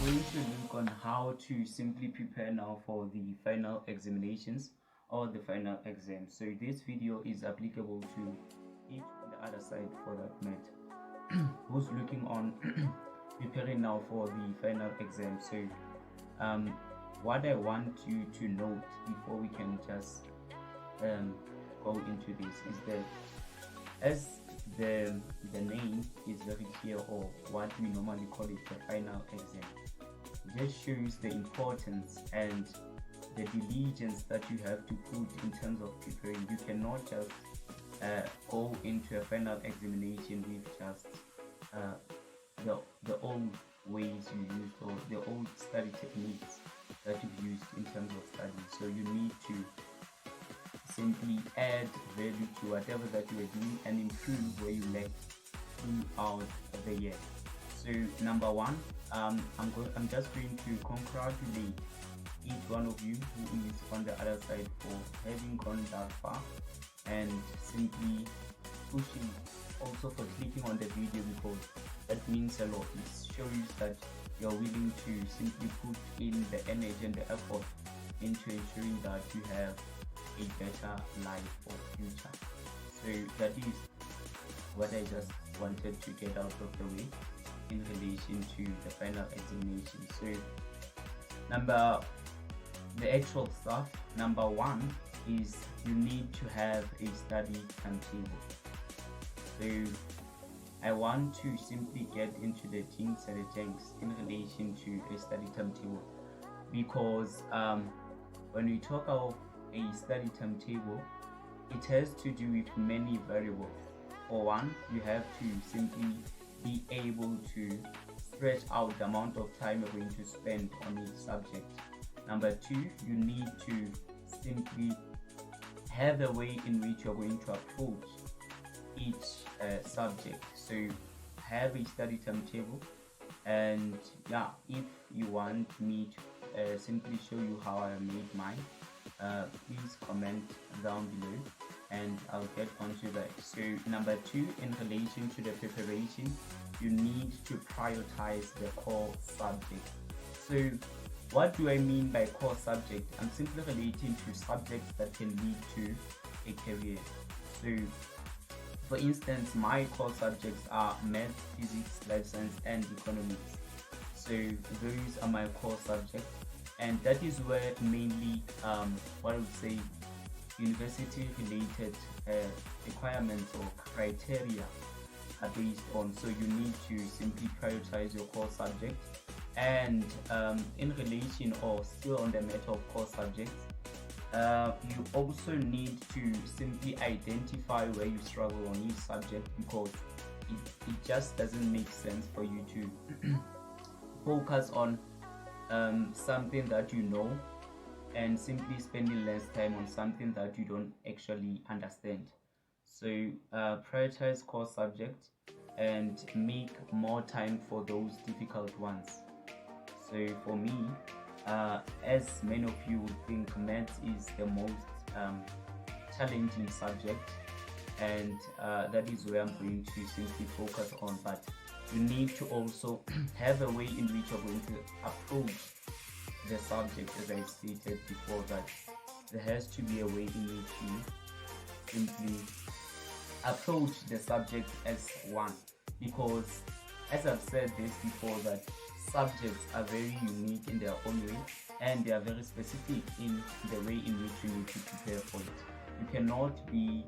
going to look on how to simply prepare now for the final examinations or the final exam. So this video is applicable to each on the other side for that matter who's looking on preparing now for the final exam. So what I want you to note before we can just go into this is that as the name is very clear, or what we normally call it the final exam, this shows the importance and the diligence that you have to put in terms of preparing. You cannot just go into a final examination with just the old ways you used or the old study techniques that you've used in terms of study. So you need to simply add value to whatever that you are doing and improve where you lack throughout the year. So number one, I'm just going to congratulate each one of you who is on the other side for having gone that far and simply pushing, also for clicking on the video, because that means a lot. It shows that you're willing to simply put in the energy and the effort into ensuring that you have a better life or future. So that is what I just wanted to get out of the way in relation to the final examination. So the actual stuff, number one is you need to have a study timetable. So I want to simply get into the things and the things in relation to a study timetable, because when we talk of a study timetable, it has to do with many variables. For one, you have to simply be able to stretch out the amount of time you're going to spend on each subject. Number two, you need to simply have a way in which you're going to approach each subject. So have a study timetable, and yeah, if you want me to simply show you how I made mine, please comment down below and I'll get onto that. So number two, in relation to the preparation, you need to prioritize the core subject. So what do I mean by core subject? I'm simply relating to subjects that can lead to a career. So for instance, my core subjects are math, physics, life science and economics. So those are my core subjects, and that is where mainly what I would say university related requirements or criteria are based on. So you need to simply prioritize your core subject, and in relation or still on the matter of core subjects, you also need to simply identify where you struggle on each subject, because it just doesn't make sense for you to focus on something that you know and simply spending less time on something that you don't actually understand. So prioritize core subjects and make more time for those difficult ones. So for me, as many of you would think, maths is the most challenging subject, and that is where I'm going to simply focus on. But you need to also have a way in which you're going to approach the subject. As I stated before, that there has to be a way in which you simply approach the subject as one, because as I've said this before, that subjects are very unique in their own way, and they are very specific in the way in which you need to prepare for it. You cannot be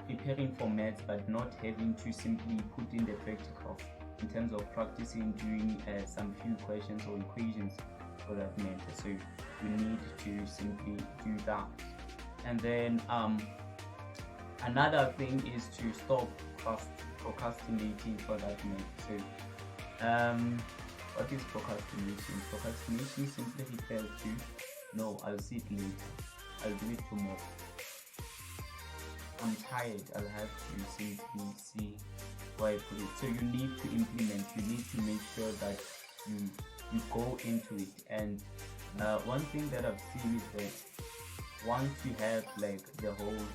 preparing for maths but not having to simply put in the practical in terms of practicing doing some few questions or equations for that matter. So you need to simply do that. And then another thing is to stop procrastinating for that matter. So what is procrastination? Procrastination simply refers to, no, I'll see it later, I'll do it tomorrow, I'm tired, I'll have to simply see where I put it. So you need to implement, you need to make sure that you go into it. And one thing that I've seen is that once you have like the whole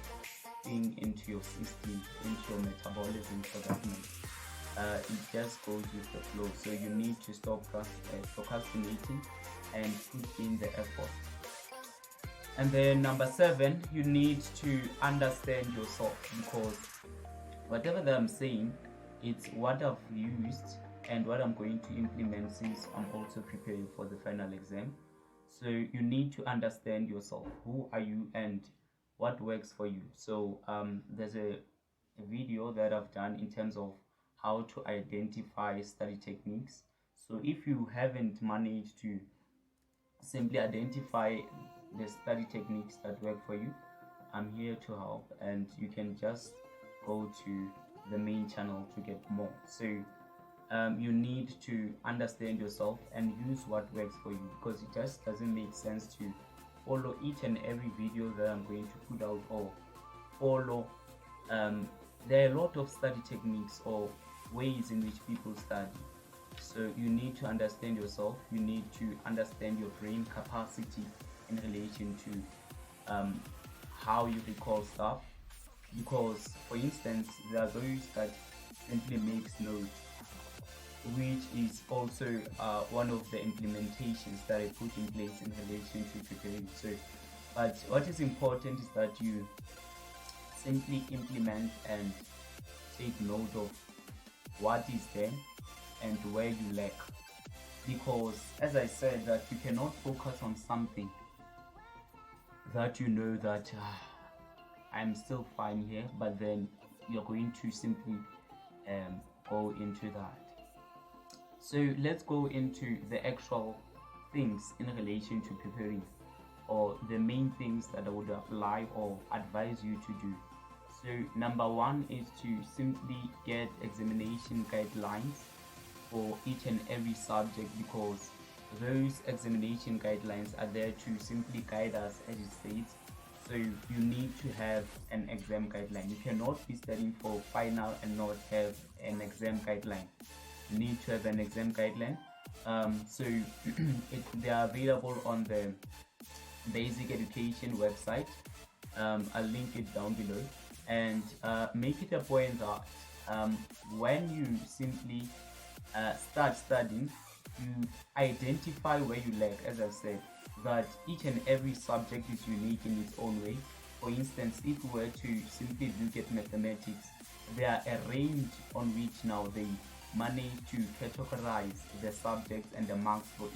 thing into your system, into your metabolism for that matter, it just goes with the flow. So you need to stop procrastinating and put in the effort. And then number 7, you need to understand yourself, because whatever that I'm saying, it's what I've used and what I'm going to implement since I'm also preparing for the final exam. So you need to understand yourself. Who are you and what works for you? So there's a video that I've done in terms of how to identify study techniques. So if you haven't managed to simply identify the study techniques that work for you, I'm here to help, and you can just go to the main channel to get more. So you need to understand yourself and use what works for you, because it just doesn't make sense to follow each and every video that I'm going to put out, or follow there are a lot of study techniques or ways in which people study. So you need to understand yourself, you need to understand your brain capacity in relation to how you recall stuff, because for instance there are those that simply makes notes, which is also one of the implementations that I put in place in relation to preparing. So but what is important is that you simply implement and take note of what is there and where you lack, because as I said, that you cannot focus on something that you know that I'm still fine here, but then you're going to simply go into that. So let's go into the actual things in relation to preparing, or the main things that I would apply or advise you to do. So number 1 is to simply get examination guidelines for each and every subject, because those examination guidelines are there to simply guide us, as it states. So you need to have an exam guideline. You cannot be studying for final and not have an exam guideline. You need to have an exam guideline. So they are available on the Basic Education website. I'll link it down below, and make it a point that when you simply start studying, you identify where you lack. As I've said, that each and every subject is unique in its own way. For instance, if we were to simply look at mathematics, there are a range on which now they manage to categorize the subjects and the marks for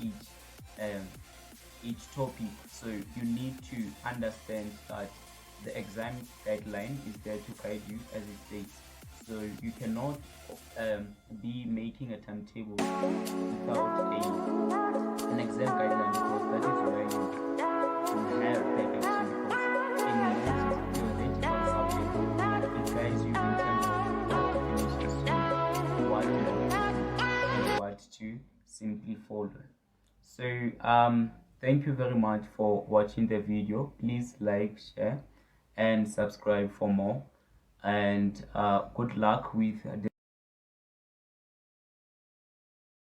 each topic. So you need to understand that the exam guideline is there to guide you, as it states. So you cannot be making a timetable without an exam guideline, because that is where you have direction, because in your theoretical subject it guides you in terms of definitions to what you want and what to simply follow. So thank you very much for watching the video. Please like, share and subscribe for more, and good luck with